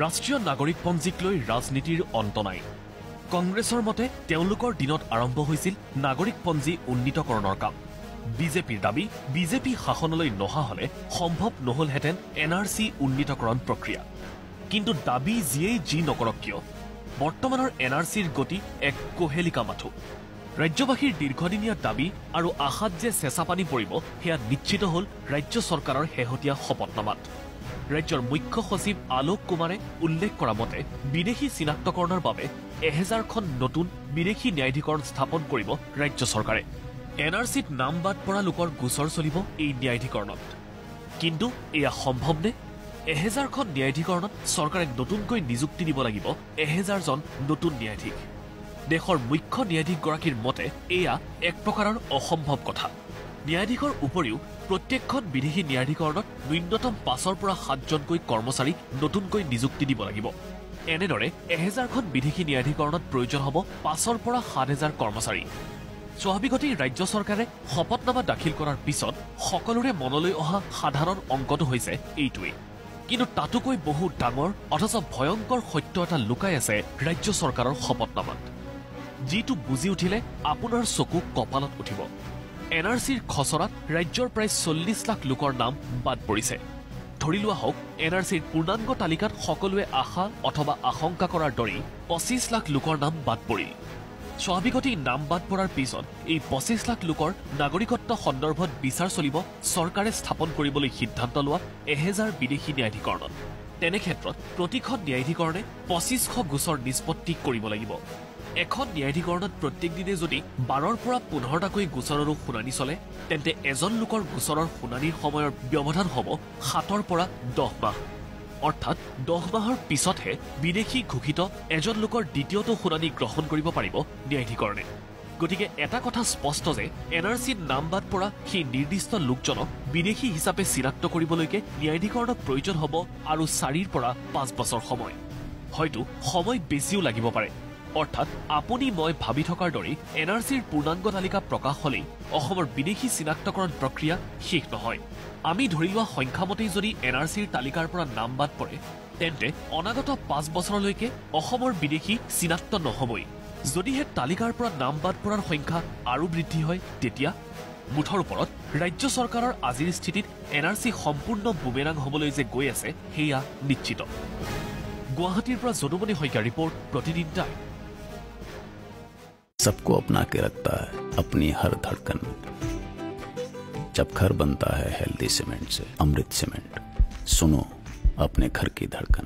ৰাষ্ট্ৰীয় নাগৰিকপঞ্জীক লৈ ৰাজনীতিৰ অন্ত নাই। কংগ্ৰেছৰ মতে তেওঁলোকৰ দিনত আৰম্ভ হৈছিল নাগৰিকপঞ্জী উন্নীতকৰণৰ কাম। বিজেপিৰ দাবী বিজেপি শাসনলৈ নহা হলে সম্ভৱ নহলহেঁতেন NRC উন্নীতকৰণ প্ৰক্ৰিয়া। কিন্তু দাবী যিয়েই যি নকৰক কিয় বৰ্তমানৰ NRCৰ গতি এক কোহেলিকা মাথো। ৰাজ্যবাসীৰ দীৰ্ঘদিনীয়া দাবী আৰু আশাত যে চেঁচা পানী পৰিব সেয়া নিশ্চিত হল ৰাজ্য চৰকাৰৰ শেহতীয়া শপতনামাত। ৰাজ্যৰ মুখ্য সচিব আলোক কুমাৰে উল্লেখ কৰা মতে বিদেশী চিনাক্তকৰণৰ বাবে 1000খন নতুন বিদেশী ন্যায়াধিকৰণ স্থাপন কৰিব ৰাজ্য চৰকাৰে। NRCত নাম বাদ পৰা লোকৰ গোচৰ চলিব এই ন্যায়াধিকৰণত। কিন্তু এয়া সম্ভৱনে? 1000খন ন্যায়াধিকৰণত চৰকাৰে নতুনকৈ নিযুক্তি দিব লাগিব 1000জন নতুন ন্যায়াধীশ। দেশৰ মুখ্য ন্যায়াধীশগৰাকীৰ মতে এয়া এক প্ৰকাৰৰ অসম্ভৱ কথা। ন্যায়াধীশৰ উপৰিও প্ৰত্যেকখন বিদেশী ন্যায়াধিকৰণত ন্যূনতম 5ৰ পৰা 7জনকৈ কৰ্মচাৰী নতুনকৈ নিযুক্তি দিব লাগিব। এনেদৰে 1000খন বিদেশী ন্যায়াধিকৰণত প্ৰয়োজন হ'ব 5ৰ পৰা 7000 কৰ্মচাৰী। স্বাভাৱিকতেই ৰাজ্য চৰকাৰে শপতনামা দাখিল কৰাৰ পিছত সকলোৰে মনলৈ অহা সাধাৰণ অংকটো হৈছে এইটোৱেই। কিন্তু তাতোকৈ বহু ডাঙৰ অথচ ভয়ংকৰ সত্য এটা লুকাই আছে ৰাজ্য চৰকাৰৰ শপতনামাত, যিটো বুজি উঠিলে আপোনাৰ চকু কপালত উঠিব। NRCৰ খচৰাত ৰাজ্যৰ প্ৰায় 40 লাখ লোকৰ নাম বাদ পৰিছে। ধৰি লোৱা হওক NRCৰ পূৰ্ণাংগ তালিকাত সকলোৱে আশা অথবা আশংকা কৰাৰ দৰেই 25 লাখ লোকৰ নাম বাদ পৰিল। স্বাভাৱিকতেই নাম বাদ পৰাৰ পিছত এই 25 লাখ লোকৰ নাগৰিকত্ব সন্দৰ্ভত বিচাৰ চলিব চৰকাৰে স্থাপন কৰিবলৈ সিদ্ধান্ত লোৱা 1000 বিদেশী ন্যায়াধিকৰণত। তেনে ক্ষেত্ৰত প্ৰতিখন ন্যায়াধিকৰণে 2500 গোচৰ নিষ্পত্তি কৰিব লাগিব। এখন ন্যায়াধিকৰণত প্ৰত্যেক দিনে যদি 12ৰ পৰা 15টাকৈ গোচৰৰো শুনানি চলে তেন্তে এজন লোকৰ গোচৰৰ শুনানিৰ সময়ৰ ব্যৱধান হ'ব 7ৰ পৰা 10 মাহ। অৰ্থাৎ 10 মাহৰ পিছতহে বিদেশী ঘোষিত এজন লোকৰ দ্বিতীয়টো শুনানি গ্ৰহণ কৰিব পাৰিব ন্যায়াধিকৰণে। গতিকে এটা কথা স্পষ্ট যে NRCত নাম বাদ পৰা সেই নিৰ্দিষ্ট লোকজনক বিদেশী হিচাপে চিনাক্ত কৰিবলৈকে ন্যায়াধিকৰণক প্ৰয়োজন হ'ব আৰু 4ৰ পৰা 5 বছৰ সময়। হয়তো সময় বেছিও লাগিব পাৰে। অৰ্থাৎ আপুনি মই ভাবি থকাৰ দৰে NRCৰ পূৰ্ণাংগ তালিকা প্ৰকাশ হলেই অসমৰ বিদেশী চিনাক্তকৰণ প্ৰক্ৰিয়া শেষ নহয়। আমি ধৰি লোৱা সংখ্যামতেই যদি NRCৰ তালিকাৰ পৰা নাম বাদ পৰে তেন্তে অনাগত 5 বছৰলৈকে অসমৰ বিদেশী চিনাক্ত নহবই। যদিহে তালিকাৰ পৰা নাম বাদ পৰাৰ সংখ্যা আৰু বৃদ্ধি হয় তেতিয়া মুঠৰ ওপৰত ৰাজ্য চৰকাৰৰ আজিৰ স্থিতিত NRC সম্পূৰ্ণ বুমেৰাং হবলৈ যে গৈ আছে সেয়া নিশ্চিত। গুৱাহাটীৰ পৰা যদুমণি শইকীয়া ৰিপৰ্ট, প্ৰতিদিন টাইম। सबको अपना के रखता है अपनी हर धड़कन। जब घर बनता है हेल्दी सीमेंट से, अमृत सीमेंट, सुनो अपने घर की धड़कन।